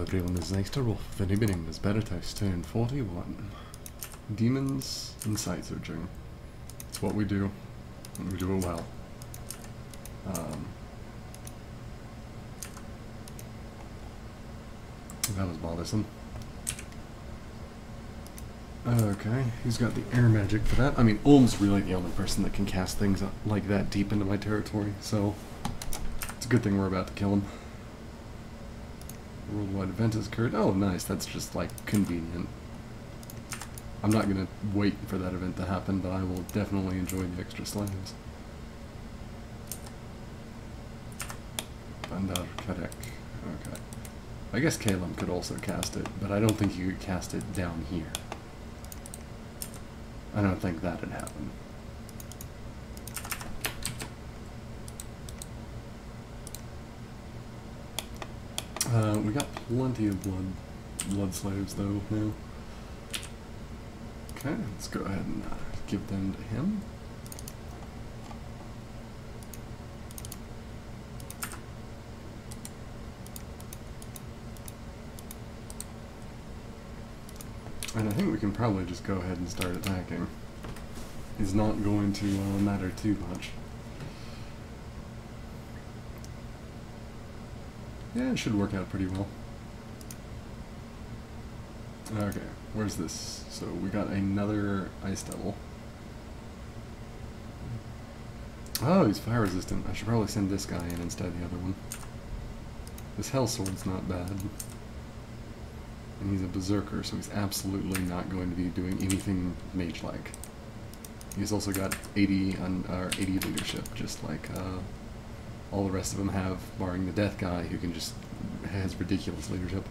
everyone, is Age Wolf. The Noobening is Berytos, turn 41. Demons and sight searching. It's what we do, and we do it well. That was bothersome. Okay, who's got the air magic for that? I mean, Ulm's really the only person that can cast things like that deep into my territory, so it's a good thing we're about to kill him. Worldwide event has occurred. Oh, nice. That's just, like, convenient. I'm not going to wait for that event to happen, but I will definitely enjoy the extra slaves. Bandar Karek. Okay. I guess Kalem could also cast it, but I don't think you could cast it down here. I don't think that'd happen. We got plenty of blood slaves though now. Okay, let's go ahead and give them to him. And I think we can probably just go ahead and start attacking. It's not going to matter too much. Yeah, it should work out pretty well. Okay, where's this? So we got another Ice Devil. Oh, he's fire resistant. I should probably send this guy in instead of the other one. This Hell Sword's not bad. And he's a berserker, so he's absolutely not going to be doing anything mage-like. He's also got 80 leadership, just like all the rest of them have, barring the death guy, who can just has ridiculous leadership.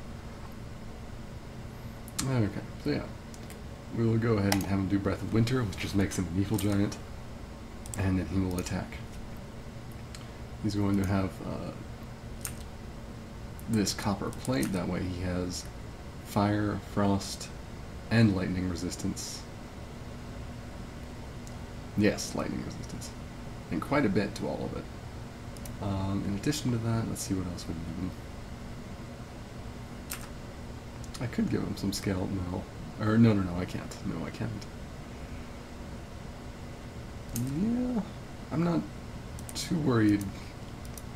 Okay, so yeah, we will go ahead and have him do Breath of Winter, which just makes him a Needle Giant, and then he will attack. He's going to have this copper plate. That way he has fire, frost, and lightning resistance. Yes, lightning resistance. And quite a bit to all of it. In addition to that, let's see what else we give him. I could give him some scale, no. Or, no, I can't. No, I can't. Yeah, I'm not too worried.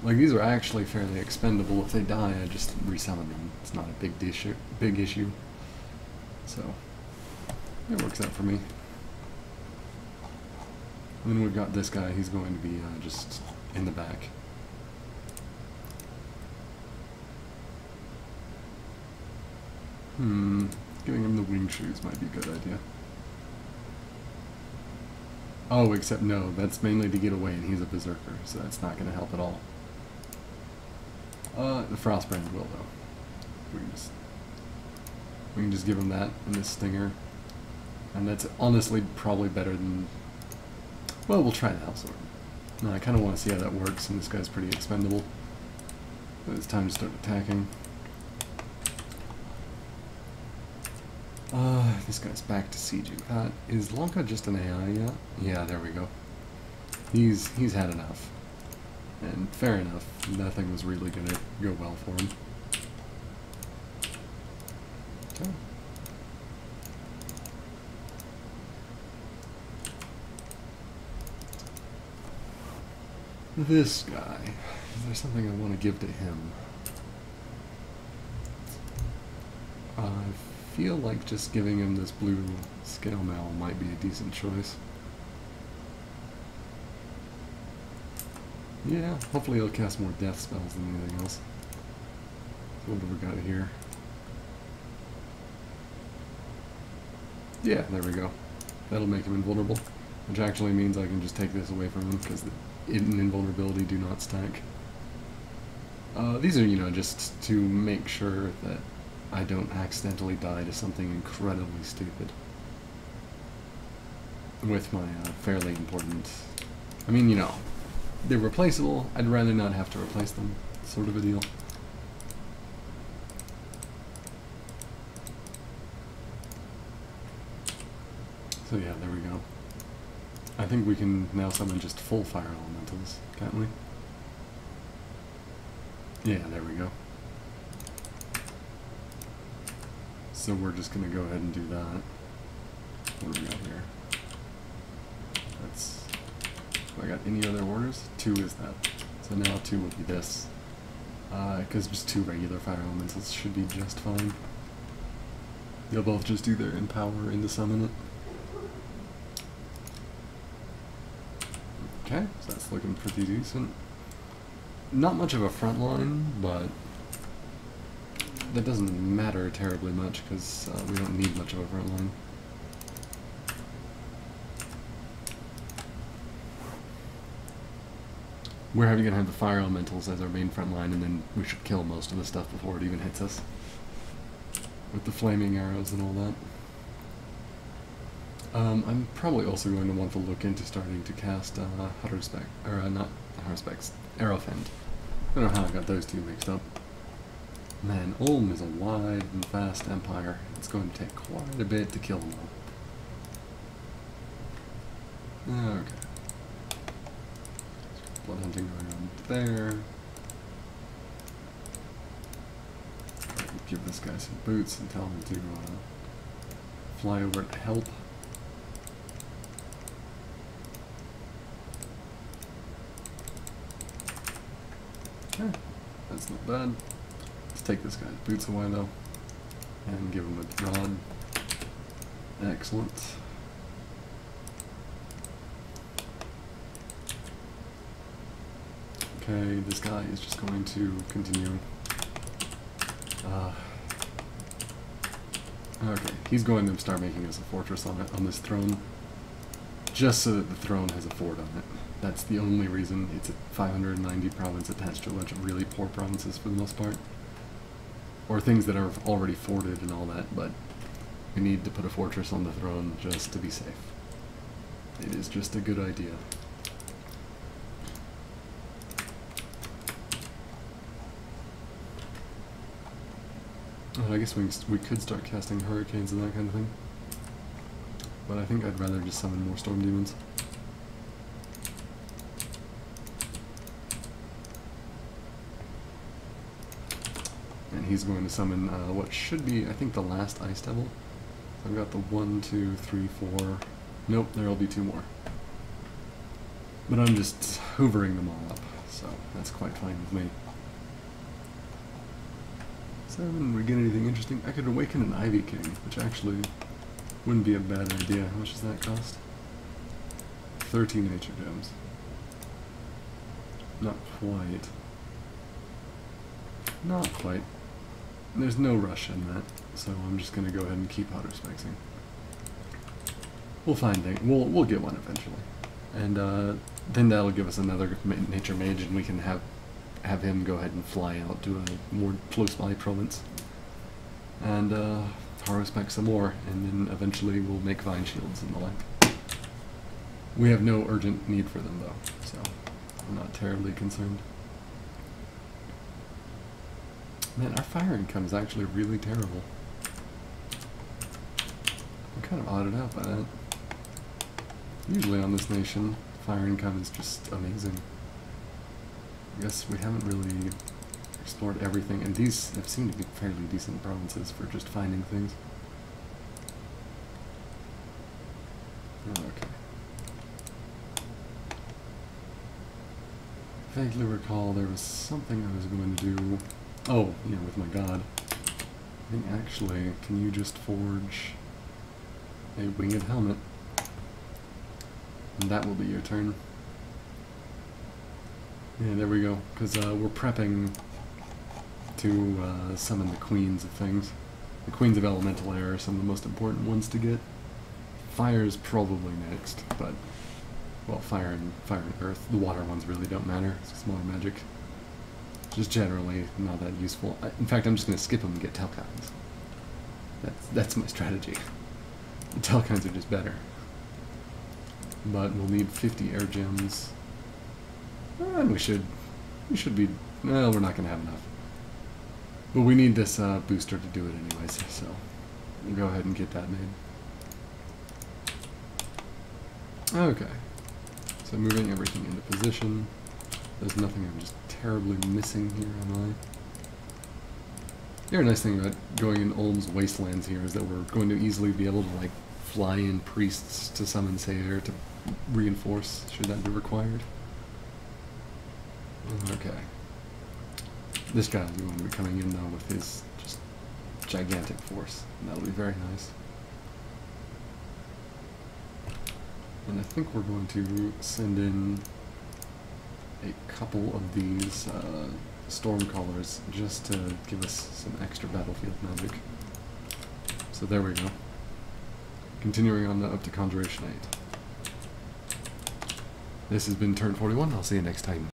Like, these are actually fairly expendable. If they die, I just resummon them. It's not a big issue. So, it works out for me. And then we've got this guy. He's going to be just in the back. Giving him the wing shoes might be a good idea. Oh, except no, that's mainly to get away, and he's a berserker, so that's not going to help at all. The Frostbrand will, though. We can just give him that and this stinger, and that's honestly probably better than. Well, we'll try the Hell Sword. No, I kind of want to see how that works, and this guy's pretty expendable. But it's time to start attacking. This guy's back to siege you. Is Lanka just an AI yet? Yeah, there we go. He's had enough. And fair enough, nothing was really gonna go well for him. Okay. This guy. Is there something I want to give to him? I feel like just giving him this blue scale mail might be a decent choice. Yeah, hopefully he'll cast more death spells than anything else. So what have we got here? Yeah, there we go. That'll make him invulnerable, which actually means I can just take this away from him because invulnerability do not stack. These are, you know, just to make sure that I don't accidentally die to something incredibly stupid. With my fairly important. I mean, you know, they're replaceable. I'd rather not have to replace them, sort of a deal. So yeah, there we go. I think we can now summon just full fire elementals, can't we? Yeah, there we go. So we're just going to go ahead and do that. What do we got here? That's... Do I got any other orders? 2 is that. So now 2 will be this. Because just 2 regular fire elementals should be just fine. They'll both just do their empower into summon it. Okay, so that's looking pretty decent. Not much of a front line, but that doesn't matter terribly much because we don't need much of a front line. We're going to have the fire elementals as our main front line, and then we should kill most of the stuff before it even hits us. With the flaming arrows and all that. I'm probably also going to want to look into starting to cast Hutterspec, or not Hutterspecs, Arrowfend. I don't know how I got those 2 mixed up. Man, Ulm is a wide and vast empire. It's going to take quite a bit to kill them all. Okay. Blood hunting going on there. Give this guy some boots and tell him to fly over to help. Okay, that's not bad. Let's take this guy's boots away though, and give him a rod. Excellent. Okay, this guy is just going to continue. Okay, he's going to start making us a fortress on this throne, just so that the throne has a fort on it. That's the only reason. It's a 590 province attached to a bunch of really poor provinces for the most part. Or things that are already forted and all that, but we need to put a fortress on the throne just to be safe. It is just a good idea. I guess we could start casting hurricanes and that kind of thing. But I think I'd rather just summon more storm demons. And he's going to summon what should be, I think, the last Ice Devil. So I've got the 1, 2, 3, 4... Nope, there'll be 2 more. But I'm just hoovering them all up, so that's quite fine with me. 7, we get anything interesting? I could awaken an Ivy King, which actually wouldn't be a bad idea. How much does that cost? 13 nature gems. Not quite. Not quite. There's no rush in that, so I'm just going to go ahead and keep Hutterspexing. We'll find it. We'll get one eventually. And then that'll give us another nature mage, and we can have him go ahead and fly out to a more close-by province. And Hutterspec some more, and then eventually we'll make vine shields and the like. We have no urgent need for them though, so I'm not terribly concerned. Man, our fire income is actually really terrible. I'm kind of odded out by that. Usually on this nation, fire income is just amazing. I guess we haven't really explored everything, and these have seemed to be fairly decent provinces for just finding things. Okay. Vaguely recall there was something I was going to do. Oh, yeah, with my god. I think actually, can you just forge a winged helmet? And that will be your turn. Yeah, there we go, because we're prepping to summon the queens of things. The queens of elemental air are some of the most important ones to get. Fire's probably next, but, well, fire and earth. The water ones really don't matter, it's just more magic. Just generally not that useful. In fact, I'm just going to skip them and get Telkines. That's my strategy. The Telkines are just better. But we'll need 50 air gems. And we should be... Well, we're not going to have enough. But we need this booster to do it anyways, so we'll go ahead and get that made. Okay. So moving everything into position. There's nothing I'm just terribly missing here, am The other nice thing about going in Ulm's Wastelands here is that we're going to easily be able to, like, fly in priests to summon Sayer to reinforce, should that be required. Okay. This guy will be going to be coming in, though, with his just gigantic force. And that'll be very nice. And I think we're going to send in a couple of these Stormcallers just to give us some extra battlefield magic. So there we go. Continuing on up to Conjuration 8. This has been Turn 41. I'll see you next time.